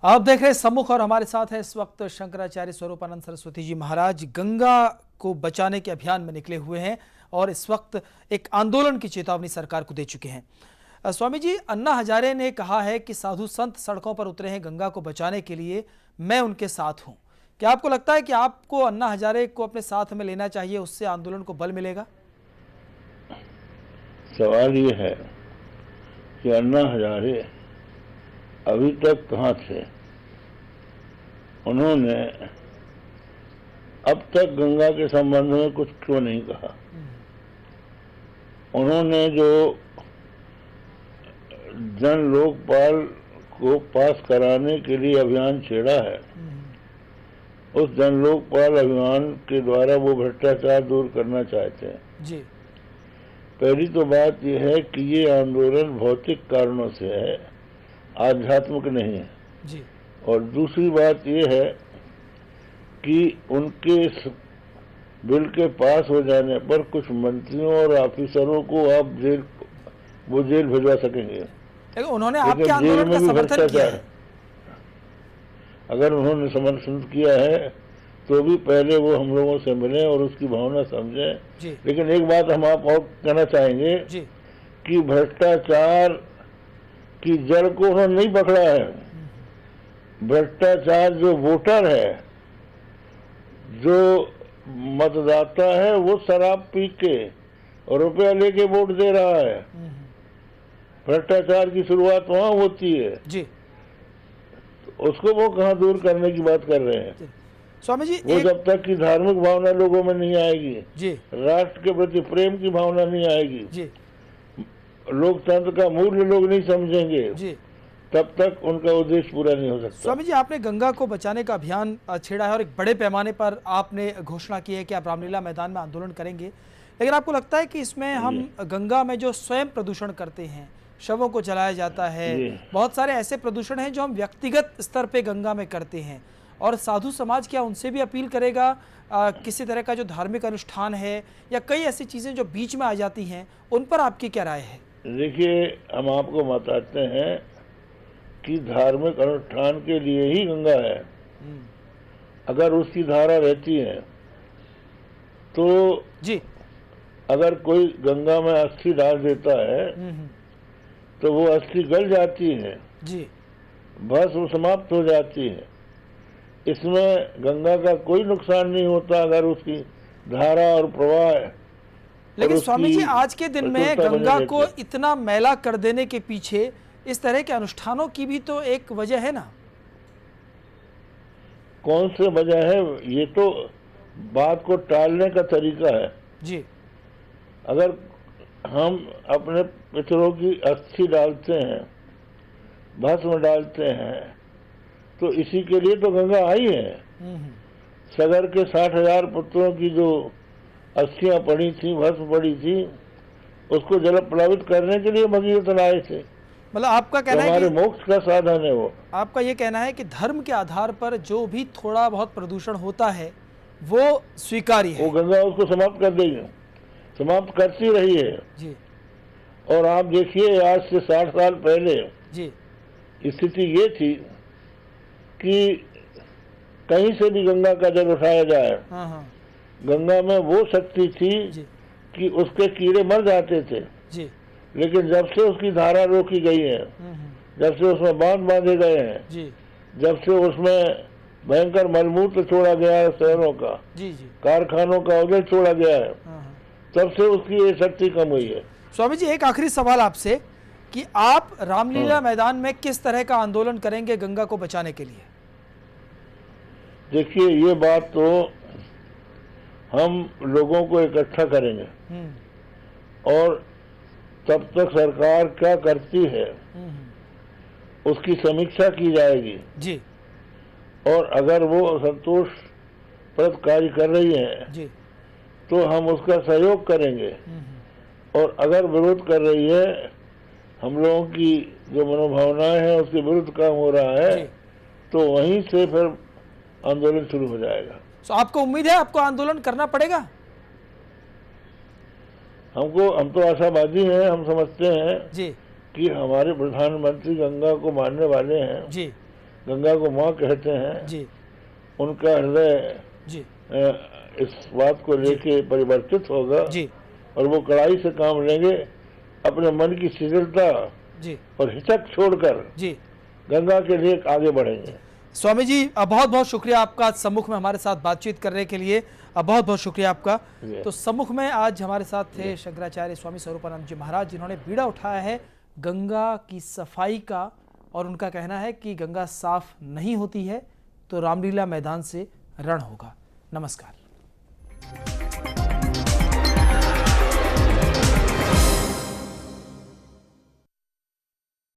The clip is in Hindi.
आप देख रहे हैं सम्मुख और हमारे साथ है इस वक्त शंकराचार्य स्वरूपानंद सरस्वती जी महाराज गंगा को बचाने के अभियान में निकले हुए हैं और इस वक्त एक आंदोलन की चेतावनी सरकार को दे चुके हैं। स्वामी जी, अन्ना हजारे ने कहा है कि साधु संत सड़कों पर उतरे हैं गंगा को बचाने के लिए, मैं उनके साथ हूं। क्या आपको लगता है कि आपको अन्ना हजारे को अपने साथ में लेना चाहिए, उससे आंदोलन को बल मिलेगा? सवाल ये है कि अन्ना हजारे अभी तक कहाँ थे। उन्होंने अब तक गंगा के संबंध में कुछ क्यों नहीं कहा। उन्होंने जो जन लोकपाल को पास कराने के लिए अभियान छेड़ा है, उस जन लोकपाल अभियान के द्वारा वो भ्रष्टाचार दूर करना चाहते हैं जी। पहली तो बात यह है कि ये आंदोलन भौतिक कारणों से है, आध्यात्मिक नहीं है जी। और दूसरी बात यह है कि उनके इस बिल के पास हो जाने पर कुछ मंत्रियों और ऑफिसरों को आप जेल भिजवा सकेंगे। लेकिन उन्होंने आपके आंदोलन का समर्थन किया है। अगर उन्होंने समर्थन किया है तो भी पहले वो हम लोगों से मिले और उसकी भावना समझें। लेकिन एक बात हम आप और कहना चाहेंगे कि भ्रष्टाचार की जड़ को उन्होंने नहीं पकड़ा है। भ्रष्टाचार जो वोटर है, जो मतदाता है, वो शराब पी के और रुपया लेके वोट दे रहा है। भ्रष्टाचार की शुरुआत वहां होती है जी। उसको वो कहाँ दूर करने की बात कर रहे हैं स्वामी जी? वो जब तक की धार्मिक भावना लोगों में नहीं आएगी जी, राष्ट्र के प्रति प्रेम की भावना नहीं आएगी जी, लोकतंत्र का मूल्य लोग नहीं समझेंगे जी, तब तक उनका उद्देश्य पूरा नहीं हो सकता। स्वामी जी, आपने गंगा को बचाने का अभियान छेड़ा है और एक बड़े पैमाने पर आपने घोषणा की है कि आप रामलीला मैदान में आंदोलन करेंगे, लेकिन आपको लगता है कि इसमें हम गंगा में जो स्वयं प्रदूषण करते हैं, शवों को जलाया जाता है, बहुत सारे ऐसे प्रदूषण हैं जो हम व्यक्तिगत स्तर पे गंगा में करते हैं, और साधु समाज क्या उनसे भी अपील करेगा? किसी तरह का जो धार्मिक अनुष्ठान है या कई ऐसी चीजें जो बीच में आ जाती हैं, उन पर आपकी क्या राय है? देखिए, हम आपको बताते हैं कि धार्मिक अनुष्ठान के लिए ही गंगा है। अगर उसकी धारा रहती है तो जी, अगर कोई गंगा में अस्थि डाल देता है तो वो अस्थि गल जाती है जी, बस वो समाप्त हो जाती है। इसमें गंगा का कोई नुकसान नहीं होता अगर उसकी धारा और प्रवाह। लेकिन स्वामी जी, आज के दिन में गंगा को इतना मैला कर देने के पीछे इस तरह के अनुष्ठानों की भी तो एक वजह है ना? कौन सी वजह है? ये तो बात को टालने का तरीका है जी। अगर हम अपने पितरों की अस्थि डालते हैं, भस्म डालते हैं, तो इसी के लिए तो गंगा आई है। सगर के 60,000 पुत्रों की जो अस्थियां पड़ी थी, भस्म पड़ी थी, उसको जल प्लावित करने के लिए भगीरथ लाए थे। मतलब आपका कहना है कि मोक्ष का साधन है वो। आपका ये कहना है कि धर्म के आधार पर जो भी थोड़ा बहुत प्रदूषण होता है वो स्वीकार्य है। वो गंगा उसको समाप्त कर देगी, समाप्त करती रही है जी। और आप देखिए, आज से 60 साल पहले जी स्थिति ये थी कि कहीं से भी गंगा का जल उठाया जाए, गंगा में वो शक्ति थी कि उसके कीड़े मर जाते थे जी। लेकिन जब से उसकी धारा रोकी गई है, जब से उसमें बांध बांधे गए हैं जी, जब से उसमें भयंकर मलमूत्र छोड़ा गया है, शहरों का जी जी, कारखानों का उदय छोड़ा गया है, तब से उसकी ये शक्ति कम हुई है। स्वामी जी, एक आखिरी सवाल आपसे कि आप रामलीला मैदान में किस तरह का आंदोलन करेंगे गंगा को बचाने के लिए? देखिए, ये बात तो हम लोगों को इकट्ठा करेंगे और तब तक सरकार क्या करती है उसकी समीक्षा की जाएगी जी। और अगर वो संतोषप्रद कार्य कर रही है जी, तो हम उसका सहयोग करेंगे और अगर विरोध कर रही है, हम लोगों की जो मनोभावनाएं हैं उसके विरुद्ध काम हो रहा है, तो वहीं से फिर आंदोलन शुरू हो जाएगा। तो आपको उम्मीद है आपको आंदोलन करना पड़ेगा? हम तो आशावादी हैं। हम समझते हैं जी कि हमारे प्रधानमंत्री गंगा को मानने वाले हैं जी, गंगा को माँ कहते हैं जी उनका हृदय जी इस बात को लेके परिवर्तित होगा जी और वो कड़ाई से काम लेंगे, अपने मन की शिथिलता जी और हिचक छोड़कर जी गंगा के लिए आगे बढ़ेंगे। स्वामी जी बहुत बहुत शुक्रिया आपका सम्मुख में हमारे साथ बातचीत करने के लिए, बहुत बहुत शुक्रिया आपका। तो सम्मुख में आज हमारे साथ थे शंकराचार्य स्वामी स्वरूपानंद जी महाराज, जिन्होंने बीड़ा उठाया है गंगा की सफाई का, और उनका कहना है कि गंगा साफ नहीं होती है तो रामलीला मैदान से रण होगा। नमस्कार।